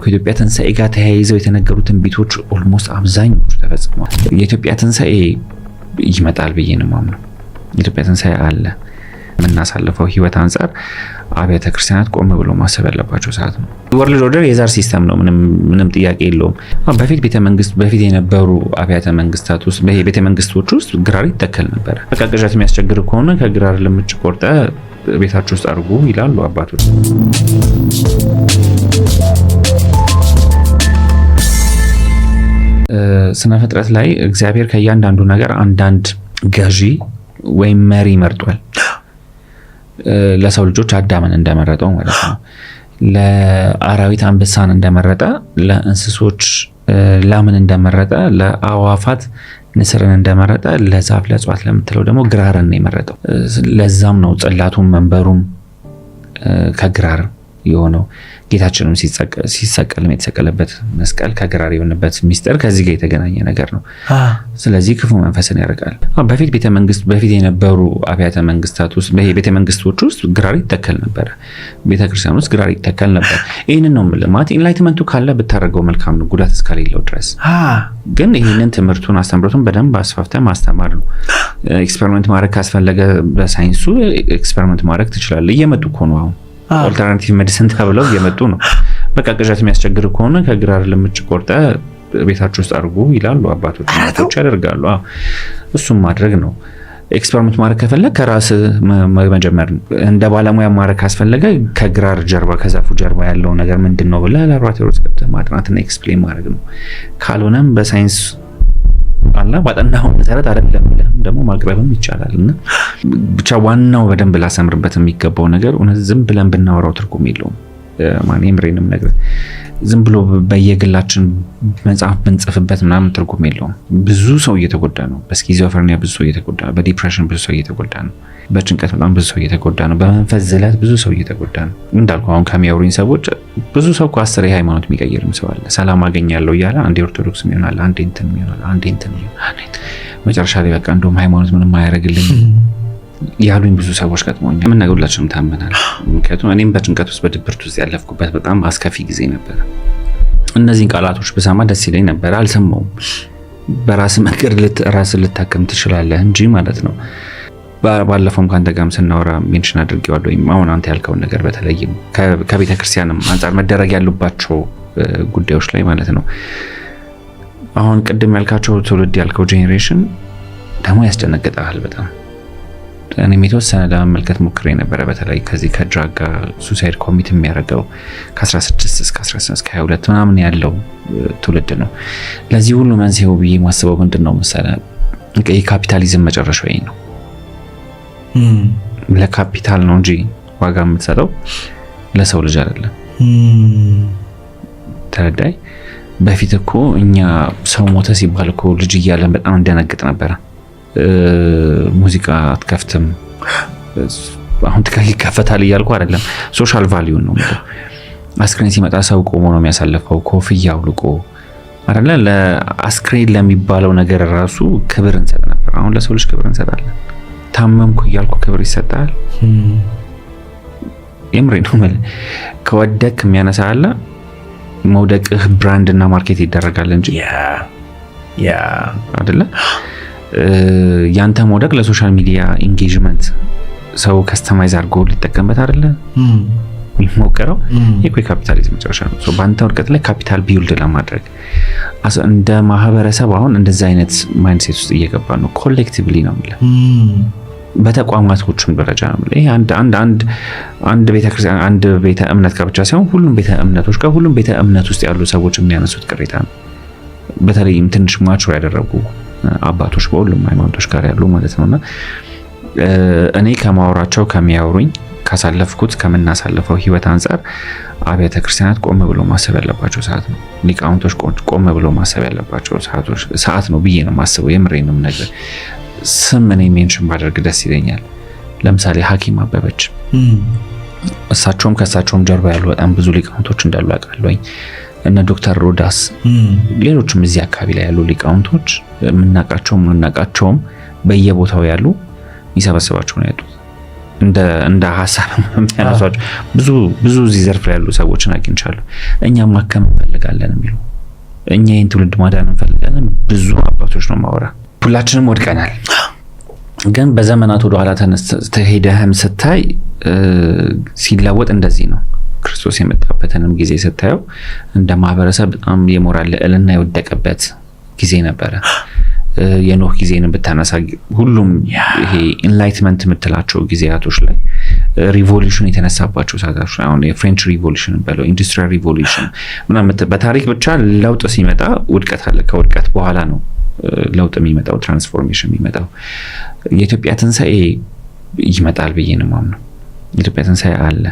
ከኢትዮጵያ ትንሣኤ ጋር ተያይዘው የተነገሩትን ቢቶች ኦልሞስት አብዛኞቹ ተፈጽመዋል። የኢትዮጵያ ትንሣኤ ይመጣል ብዬ ነው የማምነው። የኢትዮጵያ ትንሣኤ አለ። የምናሳልፈው ህይወት አንፃር አብያተ ክርስቲያናት ቆም ብሎ ማሰብ ያለባቸው ሰዓት ነው። ወርልድ ኦርደር የዛር ሲስተም ነው፣ ምንም ጥያቄ የለውም። በፊት የነበሩ አብያተ መንግስታት ውስጥ ቤተ መንግስቶች ውስጥ ግራር ይተከል ነበር። በቃ ቅዠት የሚያስቸግር ከሆነ ከግራር ልምጭ ቆርጠ ቤታችሁ ውስጥ አድርጉ ይላሉ አባቶች። ስነ ፍጥረት ላይ እግዚአብሔር ከእያንዳንዱ ነገር አንዳንድ ገዢ ወይም መሪ መርጧል። ለሰው ልጆች አዳምን እንደመረጠው ማለት ነው። ለአራዊት አንበሳን እንደመረጠ፣ ለእንስሶች ላምን እንደመረጠ፣ ለአዋፋት ንስርን እንደመረጠ፣ ለዛፍ ለእጽዋት ለምትለው ደግሞ ግራርን የመረጠው። ለዛም ነው ጽላቱም መንበሩም ከግራር የሆነው። ጌታችንም ሲሰቀልም የተሰቀለበት መስቀል ከግራር የሆነበት ሚስጥር ከዚህ ጋር የተገናኘ ነገር ነው። ስለዚህ ክፉ መንፈስን ያርቃል። በፊት የነበሩ አብያተ መንግስታት ውስጥ ቤተ መንግስቶች ውስጥ ግራር ይተከል ነበር። ቤተክርስቲያን ውስጥ ግራር ይተከል ነበር። ይህንን ነው የምልህ። ማለት ኢንላይትመንቱ ካለ ብታደርገው መልካም ነው፣ ጉዳት እስከሌለው ድረስ። ግን ይህንን ትምህርቱን አስተምሮቱን በደንብ አስፋፍተህ ማስተማር ነው። ኤክስፐሪመንት ማድረግ ካስፈለገ በሳይንሱ ኤክስፐሪመንት ማድረግ ትችላለህ። እየመጡ እኮ ነው አሁን ኦልተርናቲቭ ሜዲሲን ተብለው እየመጡ ነው። በቃ ቅዠት የሚያስቸግር ከሆነ ከግራር ልምጭ ቆርጠ ቤታችሁ ውስጥ አድርጉ ይላሉ አባቶች፣ እናቶች ያደርጋሉ። እሱም ማድረግ ነው። ኤክስፐሪመንት ማድረግ ከፈለግ ከራስ መጀመር ነው። እንደ ባለሙያ ማድረግ ካስፈለገ ከግራር ጀርባ ከዛፉ ጀርባ ያለው ነገር ምንድነው ብለህ ላቦራቶሪ ውስጥ ገብተህ ማጥናትና ኤክስፕሌን ማድረግ ነው። ካልሆነም በሳይንስ አላ ባጠናው መሰረት አይደለም ብለን ደግሞ ማቅረብም ይቻላል። እና ብቻ ዋናው በደንብ ላሰምርበት የሚገባው ነገር እውነት ዝም ብለን ብናወራው ትርጉም የለውም። ማንም ምሬንም ነገር ዝም ብሎ በየግላችን መጽሐፍ ብንጽፍበት ምናምን ትርጉም የለውም። ብዙ ሰው እየተጎዳ ነው። በስኪዞፍሬኒያ ብዙ ሰው እየተጎዳ ነው። በዲፕሬሽን ብዙ ሰው እየተጎዳ ነው። በጭንቀት በጣም ብዙ ሰው እየተጎዳ ነው። በመንፈስ ዝለት ብዙ ሰው እየተጎዳ ነው። እንዳልኩ አሁን ከሚያወሩኝ ሰዎች ብዙ ሰው እኮ 10 የሃይማኖት የሚቀይርም ሰው አለ። ሰላም አገኛለሁ እያለ አንዴ ኦርቶዶክስ ይሆናል፣ አንዴ እንትን ይሆናል፣ አንዴ እንትን ይሆናል። መጨረሻ ላይ በቃ እንደውም ሃይማኖት ምንም አያደርግልኝ ያሉኝ ብዙ ሰዎች ገጥሞኛል። ምን ነገር ሁላችንም ታመናል። ምክንያቱም እኔም በጭንቀት ውስጥ በድብርት ውስጥ ያለፍኩበት በጣም አስከፊ ጊዜ ነበር። እነዚህን ቃላቶች ብሰማ ደስ ይለኝ ነበር፣ አልሰማውም። በራስ መንገድ ራስ ልታከም ትችላለህ እንጂ ማለት ነው። ባለፈውም ካንተ ጋርም ስናወራ ሜንሽን አድርጌዋለሁ። አሁን አንተ ያልከውን ነገር በተለይም ከቤተ ክርስቲያንም አንፃር መደረግ ያሉባቸው ጉዳዮች ላይ ማለት ነው። አሁን ቅድም ያልካቸው ትውልድ ያልከው ጄኔሬሽን ደግሞ ያስደነግጣል በጣም። እኔም የተወሰነ ለመመልከት ሞክሬ ነበረ። በተለይ ከዚህ ከድራግ ጋር ሱሳይድ ኮሚት የሚያደርገው ከ16 እስከ 19 እስከ 22 ምናምን ያለው ትውልድ ነው። ለዚህ ሁሉ መንስኤው ብዬ ማስበው ምንድን ነው መሰለህ? የካፒታሊዝም መጨረሻው ይሄ ነው። ለካፒታል ነው እንጂ ዋጋ የምትሰጠው ለሰው ልጅ አይደለም። ተረዳይ? በፊት እኮ እኛ ሰው ሞተ ሲባል እኮ ልጅ እያለን በጣም እንደነግጥ ነበረ። ሙዚቃ አትከፍትም። አሁን ትከል ይከፈታል እያልኩ አይደለም። ሶሻል ቫልዩ ነው። አስክሬን ሲመጣ ሰው ቆሞ ነው የሚያሳልፈው፣ ኮፍያ አውልቆ አይደለ? ለአስክሬን ለሚባለው ነገር ራሱ ክብር እንሰጥ ነበር። አሁን ለሰው ልጅ ክብር እንሰጣለን። ታመምኩ እያልኩ ክብር ይሰጣል። የምሬ ነው ማለት ከወደቅ የሚያነሳ አለ። መውደቅህ ብራንድ እና ማርኬት ይደረጋል እንጂ ያ አይደለ? ያንተ መውደቅ ለሶሻል ሚዲያ ኢንጌጅመንት ሰው ከስተማይዝ አድርጎ ሊጠቀምበት አይደለ የሚሞከረው። ይሄ ካፒታሊዝም መጨረሻ ነው። ሶ ባንተ ወርቀት ላይ ካፒታል ቢልድ ለማድረግ እንደ ማህበረሰብ አሁን እንደዛ አይነት ማይንድሴት ውስጥ እየገባ ነው። ኮሌክቲቭሊ ነው ማለት በተቋማቶችም ደረጃ ነው ማለት። ይሄ አንድ ቤተክርስቲያን አንድ ቤተ እምነት ጋር ብቻ ሳይሆን ሁሉም ቤተ እምነቶች ጋር ሁሉም ቤተ እምነት ውስጥ ያሉ ሰዎች የሚያነሱት ቅሬታ ነው። በተለይም ትንሽ ማቹር ያደረጉ አባቶች በሁሉም ሃይማኖቶች ጋር ያሉ ማለት ነውና እኔ ከማወራቸው ከሚያወሩኝ ካሳለፍኩት ከምናሳልፈው ህይወት አንፃር አብያተ ክርስቲያናት ቆም ብሎ ማሰብ ያለባቸው ሰዓት ነው። ሊቃውንቶች ቆም ብሎ ማሰብ ያለባቸው ሰዓት ነው ብዬ ነው ማስበው። የምሬንም ነገር ስም እኔ ሜንሽን ባደርግ ደስ ይለኛል። ለምሳሌ ሐኪም አበበች፣ እሳቸውም ከእሳቸውም ጀርባ ያሉ በጣም ብዙ ሊቃውንቶች እንዳሉ አውቃለሁኝ። እነ ዶክተር ሮዳስ ሌሎችም እዚህ አካባቢ ላይ ያሉ ሊቃውንቶች የምናውቃቸውም በየቦታው ያሉ ይሰበስባቸው ነው ያሉት። እንደ ሐሳብ የሚያነሷቸው ብዙ እዚህ ዘርፍ ላይ ያሉ ሰዎችን አግኝቻለሁ። እኛም ማከም እንፈልጋለን የሚሉ እኛ ይህን ትውልድ ማዳን እንፈልጋለን ብዙ አባቶች ነው ማወራ። ሁላችንም ወድቀናል። ግን በዘመናት ወደ ኋላ ተሄደህም ስታይ ሲለወጥ እንደዚህ ነው። ክርስቶስ የመጣበትንም ጊዜ ስታየው እንደ ማህበረሰብ በጣም የሞራል ልዕልና የወደቀበት ጊዜ ነበረ። የኖህ ጊዜን ብታነሳ ሁሉም ይሄ ኢንላይትመንት የምትላቸው ጊዜያቶች ላይ ሪቮሉሽን የተነሳባቸው ሰዓቶች ላይ አሁን የፍሬንች ሪቮሉሽን በለው ኢንዱስትሪያል ሪቮሉሽን ምናምን በታሪክ ብቻ ለውጥ ሲመጣ ውድቀት አለ። ከውድቀት በኋላ ነው ለውጥ የሚመጣው ትራንስፎርሜሽን የሚመጣው። የኢትዮጵያ ትንሣኤ ይመጣል ብዬ ነው የማምነው። የኢትዮጵያ ትንሣኤ አለ።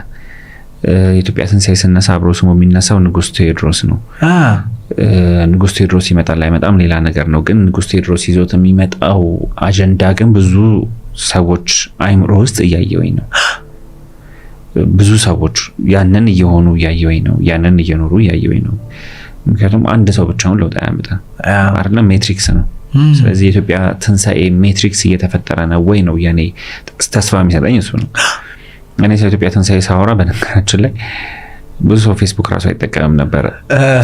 የኢትዮጵያ ትንሣኤ ስነሳ አብሮ ስሙ የሚነሳው ንጉስ ቴዎድሮስ ነው። ንጉስ ቴዎድሮስ ይመጣል አይመጣም ሌላ ነገር ነው። ግን ንጉስ ቴዎድሮስ ይዞት የሚመጣው አጀንዳ ግን ብዙ ሰዎች አይምሮ ውስጥ እያየወኝ ነው። ብዙ ሰዎች ያንን እየሆኑ እያየወኝ ነው። ያንን እየኖሩ እያየወኝ ነው። ምክንያቱም አንድ ሰው ብቻውን ለውጥ አያመጣም አይደለም፣ ሜትሪክስ ነው። ስለዚህ የኢትዮጵያ ትንሣኤ ሜትሪክስ እየተፈጠረ ነው ወይ ነው የኔ ተስፋ የሚሰጠኝ እሱ ነው። እኔ ስለ ኢትዮጵያ ትንሣኤ ሳወራ በነገራችን ላይ ብዙ ሰው ፌስቡክ ራሱ አይጠቀምም ነበር።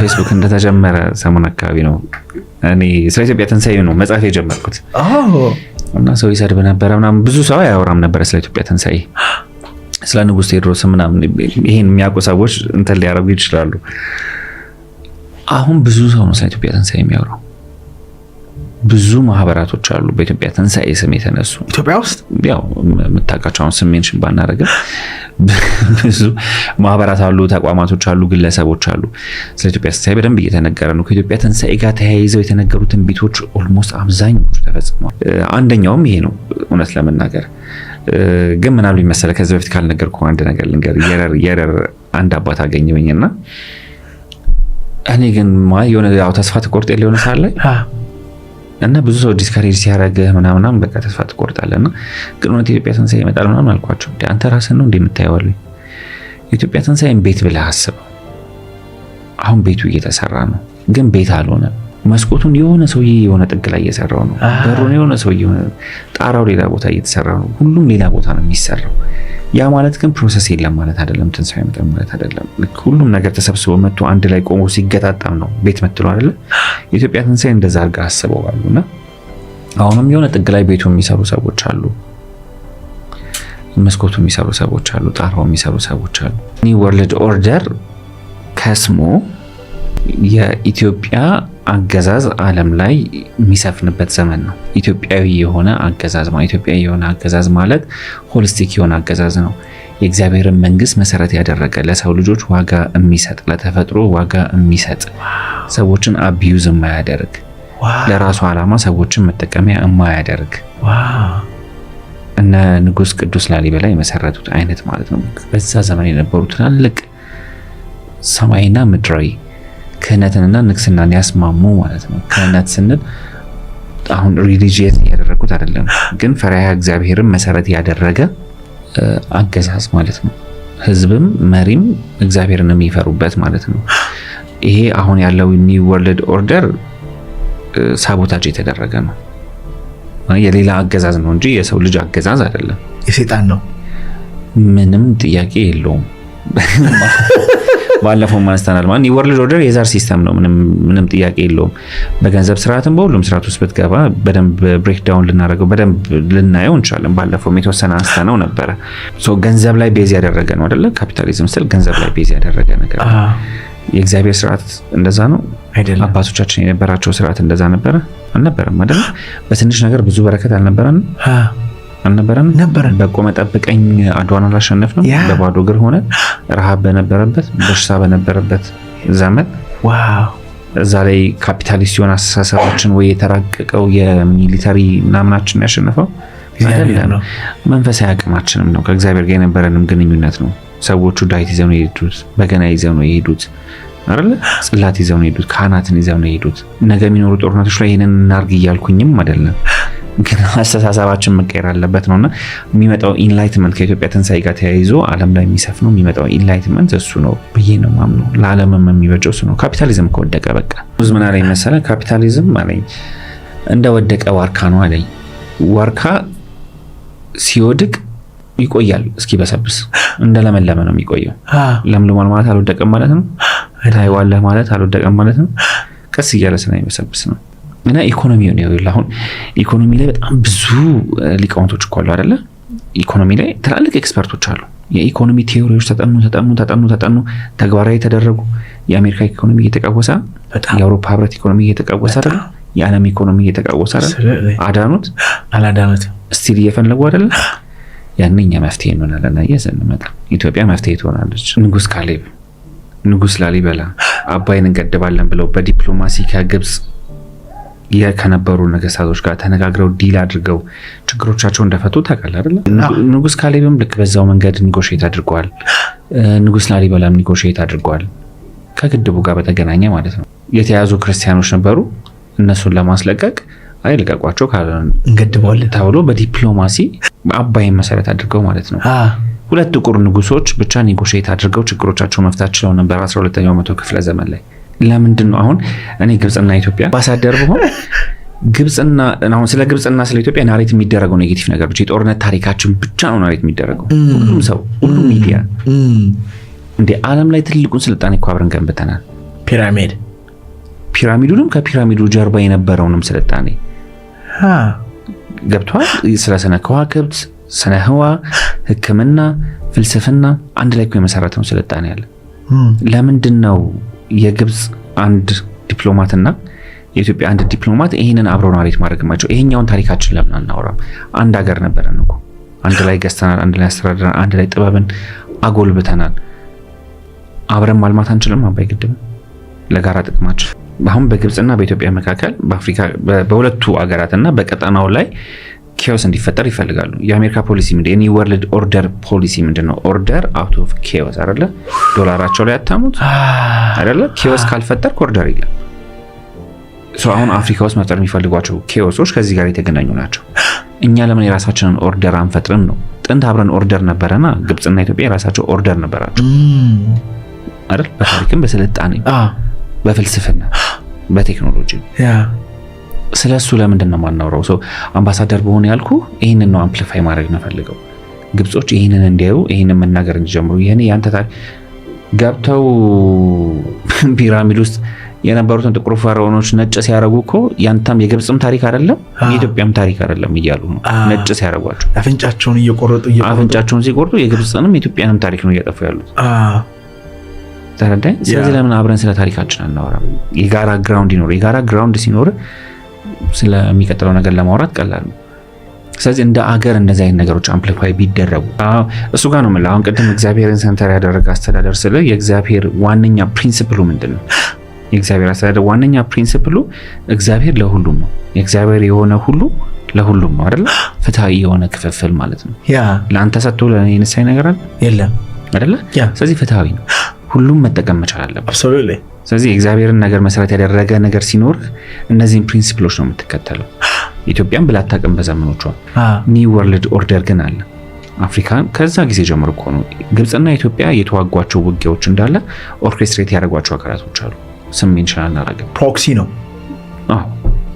ፌስቡክ እንደተጀመረ ሰሞን አካባቢ ነው እኔ ስለ ኢትዮጵያ ትንሣኤ ነው መጻፍ የጀመርኩት። እና ሰው ይሰድብ ነበረ ምናምን፣ ብዙ ሰው አያወራም ነበር ስለ ኢትዮጵያ ትንሣኤ። ስለ ንጉስ ቴዎድሮስ ምናምን ይሄን የሚያውቁ ሰዎች እንትን ሊያረጉ ይችላሉ። አሁን ብዙ ሰው ነው ስለ ኢትዮጵያ ትንሣኤ የሚያወራው። ብዙ ማህበራቶች አሉ በኢትዮጵያ ትንሣኤ ስም የተነሱ ኢትዮጵያ ውስጥ ያው የምታውቃቸው አሁን ስም ሜንሽን ባናደርግም ብዙ ማህበራት አሉ፣ ተቋማቶች አሉ፣ ግለሰቦች አሉ። ስለ ኢትዮጵያ ትንሣኤ በደንብ እየተነገረ ነው። ከኢትዮጵያ ትንሣኤ ጋር ተያይዘው የተነገሩ ትንቢቶች ኦልሞስት አብዛኞቹ ተፈጽመዋል። አንደኛውም ይሄ ነው እውነት ለመናገር ግን ምን አሉኝ መሰለህ፣ ከዚህ በፊት ካልነገርኩ አንድ ነገር ልንገር። የረር አንድ አባት አገኘሁኝና እኔ ግን የሆነ ያው ተስፋ ትቆርጥ የሆነ ሳለ እና ብዙ ሰው ዲስካሬጅ ሲያደርግህ ምናምን በቃ ተስፋ ትቆርጣለህና ግን እውነት የኢትዮጵያ ትንሣኤ ይመጣል ምናምን አልኳቸው። አንተ ራስህን ነው እንደምታየው አሉኝ። የኢትዮጵያ ትንሣኤን ቤት ብለህ አስበው። አሁን ቤቱ እየተሰራ ነው ግን ቤት አልሆነም። መስኮቱን የሆነ ሰውዬ የሆነ ጥግ ላይ እየሰራው ነው። በሩን የሆነ ሰውዬ የሆነ ጣራው ሌላ ቦታ እየተሰራ ነው። ሁሉም ሌላ ቦታ ነው የሚሰራው። ያ ማለት ግን ፕሮሰስ የለም ማለት አይደለም። ትንሣኤ ይመጣል ማለት አይደለም። ሁሉም ነገር ተሰብስቦ መጥቶ አንድ ላይ ቆሞ ሲገጣጣም ነው ቤት መጥቶ አይደለ? የኢትዮጵያ ትንሣኤ እንደዛ አድርጋ አስበዋሉና አሁንም የሆነ ጥግ ላይ ቤቱ የሚሰሩ ሰዎች አሉ፣ መስኮቱ የሚሰሩ ሰዎች አሉ፣ ጣራው የሚሰሩ ሰዎች አሉ። ኒው ወርልድ ኦርደር ከስሞ የኢትዮጵያ አገዛዝ ዓለም ላይ የሚሰፍንበት ዘመን ነው። ኢትዮጵያዊ የሆነ አገዛዝ ማለት ኢትዮጵያዊ የሆነ አገዛዝ ማለት ሆሊስቲክ የሆነ አገዛዝ ነው። የእግዚአብሔርን መንግስት መሰረት ያደረገ ለሰው ልጆች ዋጋ የሚሰጥ ለተፈጥሮ ዋጋ የሚሰጥ ሰዎችን አቢዩዝ የማያደርግ ለራሱ ዓላማ ሰዎችን መጠቀሚያ የማያደርግ እነ ንጉስ ቅዱስ ላሊበላ የመሰረቱት አይነት ማለት ነው። በዛ ዘመን የነበሩ ትላልቅ ሰማይና ምድራዊ ክህነትንና ንግስናን ያስማሙ ማለት ነው። ክህነት ስንል አሁን ሪሊጂየስ ያደረጉት አይደለም፣ ግን ፈሪሃ እግዚአብሔርን መሰረት ያደረገ አገዛዝ ማለት ነው። ህዝብም መሪም እግዚአብሔርን የሚፈሩበት ማለት ነው። ይሄ አሁን ያለው ኒው ወርልድ ኦርደር ሳቦታጅ የተደረገ ነው። የሌላ አገዛዝ ነው እንጂ የሰው ልጅ አገዛዝ አይደለም። የሰይጣን ነው፣ ምንም ጥያቄ የለውም። ባለፈው ማንስተናል ማለት ኒው ወርልድ ኦርደር የዛር ሲስተም ነው። ምንም ጥያቄ የለውም። በገንዘብ ስርዓትም በሁሉም ስርዓት ውስጥ ብትገባ በደንብ ብሬክ ዳውን ልናደርገው በደንብ ልናየው እንችላለን። ባለፈው የተወሰነ አንስተነው ነበረ። ገንዘብ ላይ ቤዝ ያደረገ ነው አይደለ? ካፒታሊዝም ስል ገንዘብ ላይ ቤዝ ያደረገ ነገር ነው። የእግዚአብሔር ስርዓት እንደዛ ነው አይደለም? አባቶቻችን የነበራቸው ስርዓት እንደዛ ነበረ አልነበረም? አይደለ? በትንሽ ነገር ብዙ በረከት አልነበረም? አልነበረም? በቆመ ጠብቀኝ አድዋን አላሸነፍንም። በባዶ እግር ሆነ ረሃብ በነበረበት በሽታ በነበረበት ዘመን እዛ ላይ ካፒታሊስት የሆነ አስተሳሰባችን ወይ የተራቀቀው የሚሊተሪ ምናምናችን ያሸነፈው አይደለም። መንፈሳዊ አቅማችንም ነው። ከእግዚአብሔር ጋር የነበረንም ግንኙነት ነው። ሰዎቹ ዳዊት ይዘው ነው የሄዱት፣ በገና ይዘው ነው የሄዱት አይደለ? ጽላት ይዘው ነው የሄዱት፣ ካህናትን ይዘው ነው የሄዱት። ነገ የሚኖሩ ጦርነቶች ላይ ይሄንን እናርግ እያልኩኝም አይደለም፣ ግን አስተሳሰባችን መቀየር አለበት ነውና የሚመጣው ኢንላይትመንት ከኢትዮጵያ ትንሣኤ ጋር ተያይዞ ዓለም ላይ የሚሰፍነው የሚመጣው ኢንላይትመንት እሱ ነው ብዬ ነው የማምነው። ለዓለምም የሚበጀው እሱ ነው። ካፒታሊዝም ከወደቀ በቃ ብዙ ምን አለኝ መሰለህ፣ ካፒታሊዝም አለኝ እንደ ወደቀ ዋርካ ነው አለኝ። ዋርካ ሲወድቅ ይቆያል እስኪበሰብስ እንደለመለመ ነው የሚቆየው። ለምልሟል ማለት አልወደቀም ማለት ነው። ታይዋለህ ማለት አልወደቀም ማለት ነው። ቀስ እያለ ስለሚበሰብስ ነው። እና ኢኮኖሚው ነው ይኸውልህ አሁን ኢኮኖሚ ላይ በጣም ብዙ ሊቃውንቶች እኮ አሉ አይደለ? ኢኮኖሚ ላይ ትላልቅ ኤክስፐርቶች አሉ። የኢኮኖሚ ቲዮሪዎች ተጠኑ ተግባራዊ ተደረጉ። የአሜሪካ ኢኮኖሚ እየተቃወሰ የአውሮፓ ህብረት ኢኮኖሚ እየተቃወሰ አይደለ? የዓለም ኢኮኖሚ እየተቃወሰ አይደለ? አዳኑት አላዳኑት ስቲል እየፈለጉ አይደለ? ያንኛ መፍትሄ እንሆናለን። እየሰንመጣ ኢትዮጵያ መፍትሄ ትሆናለች። ንጉስ ካሌብ፣ ንጉስ ላሊበላ አባይን እንገድባለን ብለው በዲፕሎማሲ ከግብጽ ከነበሩ ነገስታቶች ጋር ተነጋግረው ዲል አድርገው ችግሮቻቸው እንደፈቱ ታውቃለህ አይደል? ንጉስ ካሌብም ልክ በዛው መንገድ ኒጎሽየት አድርገዋል። ንጉስ ላሊበላም ኒጎሽየት አድርገዋል። ከግድቡ ጋር በተገናኘ ማለት ነው። የተያዙ ክርስቲያኖች ነበሩ። እነሱን ለማስለቀቅ አይልቀቋቸው ካለን እንገድባለን ተብሎ በዲፕሎማሲ አባይን መሰረት አድርገው ማለት ነው። ሁለት ጥቁር ንጉሶች ብቻ ኒጎሽየት አድርገው ችግሮቻቸው መፍታት ችለው ነበር 12ኛው መቶ ክፍለ ዘመን ላይ። ለምንድን ነው አሁን እኔ ግብጽና ኢትዮጵያ አምባሳደር ብሆን ግብጽና አሁን ስለ ግብጽና ስለ ኢትዮጵያ ናሬት የሚደረገው ኔጌቲቭ ነገር ብቻ የጦርነት ታሪካችን ብቻ ነው ናሬት የሚደረገው። ሁሉም ሰው ሁሉም ሚዲያ እንደ ዓለም ላይ ትልቁን ስልጣኔ እኮ አብረን ገንብተናል። ፒራሚዱንም ከፒራሚዱ ጀርባ የነበረውንም ስልጣኔ ገብቷል። ስለ ስነ ከዋክብት፣ ስነ ህዋ፣ ሕክምና፣ ፍልስፍና አንድ ላይ እኮ የመሰረተው ስልጣኔ አለ። ለምንድን ነው የግብጽ አንድ ዲፕሎማትና የኢትዮጵያ አንድ ዲፕሎማት ይሄንን አብረው ናሬት ማድረግ ማቸው? ይሄኛውን ታሪካችን ለምን አናወራም? አንድ ሀገር ነበረን እኮ አንድ ላይ ገዝተናል፣ አንድ ላይ አስተዳድረናል፣ አንድ ላይ ጥበብን አጎልብተናል። አብረን ማልማት አንችልም? አባይ ግድብ ለጋራ ጥቅማችን። አሁን በግብጽና በኢትዮጵያ መካከል በአፍሪካ በሁለቱ ሀገራትና በቀጠናው ላይ ኬዎስ እንዲፈጠር ይፈልጋሉ። የአሜሪካ ፖሊሲ ምንድነው? የኒው ወርልድ ኦርደር ፖሊሲ ምንድነው? ኦርደር አውት ኦፍ ኬዎስ አይደለ? ዶላራቸው ላይ አታሙት አይደለ? ኬዎስ ካልፈጠርክ ኦርደር የለም። አሁን አፍሪካ ውስጥ መፍጠር የሚፈልጓቸው ኬዎሶች ከዚህ ጋር የተገናኙ ናቸው። እኛ ለምን የራሳችንን ኦርደር አንፈጥርም ነው? ጥንት አብረን ኦርደር ነበረና ግብጽና ኢትዮጵያ የራሳቸው ኦርደር ነበራቸው አይደል? በታሪክም በስልጣኔ በፍልስፍና በቴክኖሎጂ ስለሱ ለምንድን ነው ማናወራው? አምባሳደር በሆነ ያልኩ ይሄንን ነው አምፕሊፋይ ማድረግ ነው ፈልገው ግብጾች ይሄንን እንዲያዩ ይሄንን መናገር እንዲጀምሩ። ይሄን ያንተ ታሪክ ገብተው ፒራሚድ ውስጥ የነበሩትን ጥቁር ፈርዖኖች ነጭ ሲያረጉ እኮ ያንተም የግብጽም ታሪክ አይደለም የኢትዮጵያም ታሪክ አይደለም እያሉ ነው ነጭ ሲያረጓቸው። አፍንጫቸውን ሲቆርጡ የግብጽንም የኢትዮጵያንም ታሪክ ነው እያጠፉ ያሉት። ተረዳኝ። ስለዚህ ለምን አብረን ስለ ታሪካችን አናወራም? የጋራ ግራውንድ ይኖር። የጋራ ግራውንድ ሲኖር ስለሚቀጥለው ነገር ለማውራት ቀላል ነው። ስለዚህ እንደ አገር እንደዚህ አይነት ነገሮች አምፕሊፋይ ቢደረጉ እሱ ጋር ነው የምልህ። አሁን ቅድም እግዚአብሔርን ሰንተር ያደረገ አስተዳደር ስለ የእግዚአብሔር ዋነኛ ፕሪንሲፕሉ ምንድነው? የእግዚአብሔር አስተዳደር ዋነኛ ፕሪንሲፕሉ እግዚአብሔር ለሁሉም ነው። የእግዚአብሔር የሆነ ሁሉ ለሁሉም ነው አይደል? ፍትሃዊ የሆነ ክፍፍል ማለት ነው። ለአንተ ሰጥቶ ለኔ የነሳኝ ነገር አለ የለም አይደል? ስለዚህ ፍትሃዊ ነው። ሁሉም መጠቀም መቻል አለበት። አብሶሉትሊ። ስለዚህ የእግዚአብሔርን ነገር መሰረት ያደረገ ነገር ሲኖር እነዚህን ፕሪንሲፕሎች ነው የምትከተለው። ኢትዮጵያን ብላ አታውቅም በዘመኖቿ። ኒው ወርልድ ኦርደር ግን አለ። አፍሪካን ከዛ ጊዜ ጀምሮ እኮ ነው ግብጽና ኢትዮጵያ የተዋጓቸው ውጊያዎች እንዳለ ኦርኬስትሬት ያደረጓቸው አካላቶች አሉ። ስም ሜንሽን አናደርግም። ፕሮክሲ ነው።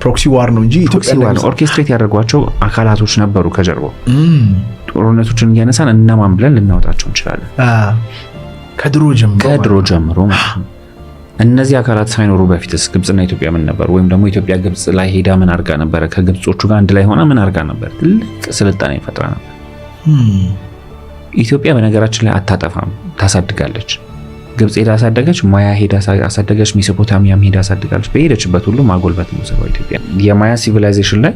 ፕሮክሲ ዋር ነው እንጂ ኢትዮጵያ ኦርኬስትሬት ያደረጓቸው አካላቶች ነበሩ ከጀርባው። ጦርነቶችን እያነሳን እነማን ብለን ልናወጣቸው እንችላለን። ከድሮ ጀምሮ ማለት ነው። እነዚህ አካላት ሳይኖሩ በፊትስ ግብጽና ኢትዮጵያ ምን ነበር? ወይም ደግሞ ኢትዮጵያ ግብጽ ላይ ሄዳ ምን አርጋ ነበር? ከግብጾቹ ጋር አንድ ላይ ሆና ምን አርጋ ነበር? ትልቅ ስልጣኔ ፈጥራ ነበር። ኢትዮጵያ በነገራችን ላይ አታጠፋም፣ ታሳድጋለች። ግብጽ ሄዳ አሳደገች፣ ማያ ሄዳ አሳደገች፣ ሜሶፖታሚያም ሄዳ አሳድጋለች። በሄደችበት ሁሉ ማጎልበት ነው ሰው ኢትዮጵያ። የማያ ሲቪላይዜሽን ላይ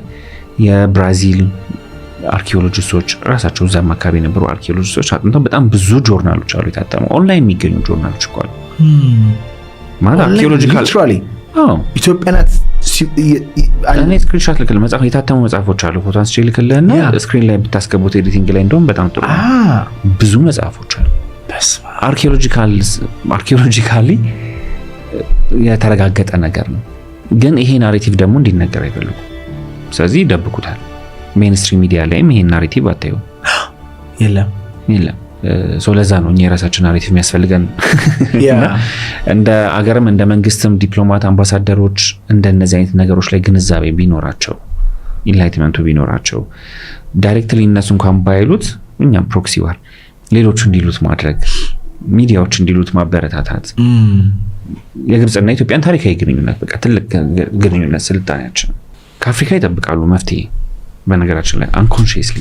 የብራዚል አርኪኦሎጂስቶች ራሳቸው እዛም አካባቢ የነበሩ አርኪኦሎጂስቶች አጥንተው በጣም ብዙ ጆርናሎች አሉ የታተሙ። ኦንላይን የሚገኙ ጆርናሎች እኮ አሉ ማለት አርኪኦሎጂካል ኢትዮጵያናት እኔ ስክሪንሾት ልክል መጽሐፍ የታተሙ መጽሐፎች አሉ። ፎቶ አንስቼ ልክልህና ስክሪን ላይ ብታስገቡት ኤዲቲንግ ላይ እንደውም በጣም ጥሩ ብዙ መጽሐፎች አሉ። አርኪኦሎጂካሊ የተረጋገጠ ነገር ነው። ግን ይሄ ናሬቲቭ ደግሞ እንዲነገር አይፈልጉም። ስለዚህ ይደብቁታል። ሜንስትሪም ሚዲያ ላይም ይሄን ናሬቲቭ አታዩ። የለም ለዛ ነው እኛ የራሳችን ናሬቲቭ የሚያስፈልገን። እንደ አገርም እንደ መንግስትም ዲፕሎማት አምባሳደሮች እንደነዚህ አይነት ነገሮች ላይ ግንዛቤ ቢኖራቸው ኢንላይትመንቱ ቢኖራቸው ዳይሬክትሊ እነሱ እንኳን ባይሉት እኛም ፕሮክሲ ዋር ሌሎቹ እንዲሉት ማድረግ ሚዲያዎች እንዲሉት ማበረታታት የግብፅና ኢትዮጵያን ታሪካዊ ግንኙነት በቃ ትልቅ ግንኙነት ስልጣኔያችን ከአፍሪካ ይጠብቃሉ መፍትሄ በነገራችን ላይ አንኮንሺየስሊ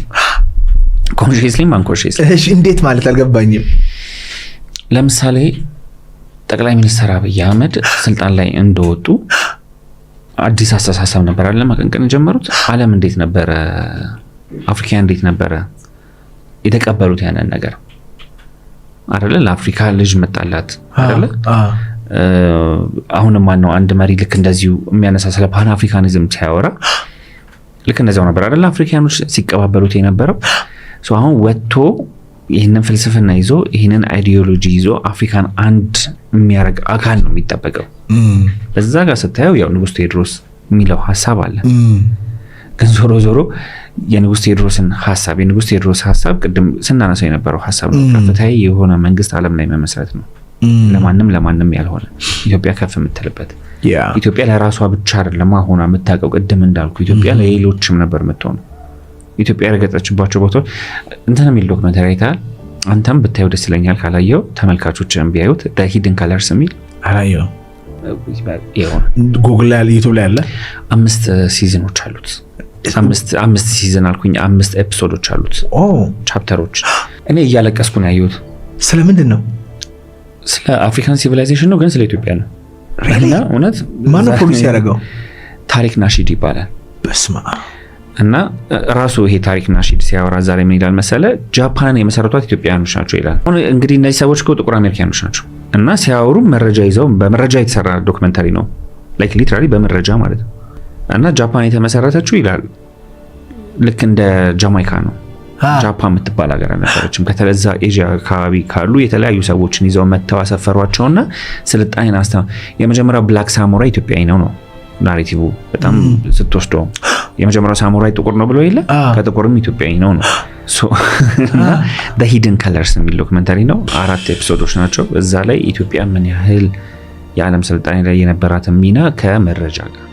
እሺ እንዴት ማለት አልገባኝም። ለምሳሌ ጠቅላይ ሚኒስትር አብይ አህመድ ስልጣን ላይ እንደወጡ አዲስ አስተሳሰብ ነበር አይደል ማቀንቀን ጀመሩት። ዓለም እንዴት ነበረ አፍሪካ እንዴት ነበረ የተቀበሉት ያንን ነገር አይደለ ለአፍሪካ ልጅ መጣላት አይደለ አሁንም ማን ነው አንድ መሪ ልክ እንደዚሁ የሚያነሳ ስለ ፓን አፍሪካኒዝም ሲያወራ ልክ እንደዛው ነበር አይደል አፍሪካኖች ሲቀባበሉት የነበረው አሁን ወጥቶ ይህንን ፍልስፍና ይዞ ይህንን አይዲዮሎጂ ይዞ አፍሪካን አንድ የሚያደርግ አካል ነው የሚጠበቀው። በዛ ጋር ስታየው ያው ንጉስ ቴዎድሮስ የሚለው ሐሳብ አለ። ግን ዞሮ የንጉስ ቴዎድሮስ ሐሳብ ቅድም ስናነሳው የነበረው ሐሳብ ነው። ከፍተኛ የሆነ መንግስት ዓለም ላይ መመስረት ነው። ለማንም ያልሆነ ኢትዮጵያ ከፍ የምትልበት ኢትዮጵያ ለራሷ ብቻ አይደለም ሆና የምታውቀው ቅድም እንዳልኩ ኢትዮጵያ ለሌሎችም ነበር የምትሆነው። ኢትዮጵያ ያረጋገጠችባቸው ቦታዎች እንትን የሚል ዶክመንተሪ አይተሃል? አንተም ብታየው ደስ ይለኛል ካላየው ተመልካቾችን ቢያዩት The Hidden Colors የሚል አላየው ጉግል ላይ ዩቲዩብ ላይ አለ። 5 ሲዝኖች አሉት። 5 ሲዝን አልኩኝ 5 ኤፒሶዶች አሉት ቻፕተሮች። እኔ እያለቀስኩ ነው ያየሁት። ስለምንድን ነው? ስለ አፍሪካን ሲቪላይዜሽን ነው ግን ስለ ኢትዮጵያ ነው። እና እውነት ማን ነው ፖሊሲ ያደረገው? ታሪክ ናሺድ ይባላል። በስማ እና ራሱ ይሄ ታሪክ ናሺድ ሲያወራ ዛሬ ምን ይላል መሰለ ጃፓንን የመሰረቷት ኢትዮጵያውያኖች ናቸው ይላል። እንግዲህ እነዚህ ሰዎች ጥቁር አሜሪካኖች ናቸው እና ሲያወሩ መረጃ ይዘው በመረጃ የተሰራ ዶክመንተሪ ነው ላይክ ሊትራሊ በመረጃ ማለት ነው። እና ጃፓን የተመሰረተችው ይላል ልክ እንደ ጃማይካ ነው። ጃፓን የምትባል ሀገር ነበረችም ከተለዛ ኤዥያ አካባቢ ካሉ የተለያዩ ሰዎችን ይዘው መተው አሰፈሯቸውና ስልጣኔን የመጀመሪያው ብላክ ሳሙራይ ኢትዮጵያዊ ነው ናሬቲቭ በጣም ስትወስደው የመጀመሪያው ሳሙራይ ጥቁር ነው ብሎ የለ ከጥቁርም ኢትዮጵያዊ ነው እና The Hidden Colors የሚል ዶክመንተሪ ነው። 4 ኤፒሶዶች ናቸው። እዛ ላይ ኢትዮጵያ ምን ያህል የዓለም ስልጣኔ ላይ የነበራትን ሚና ከመረጃ ጋር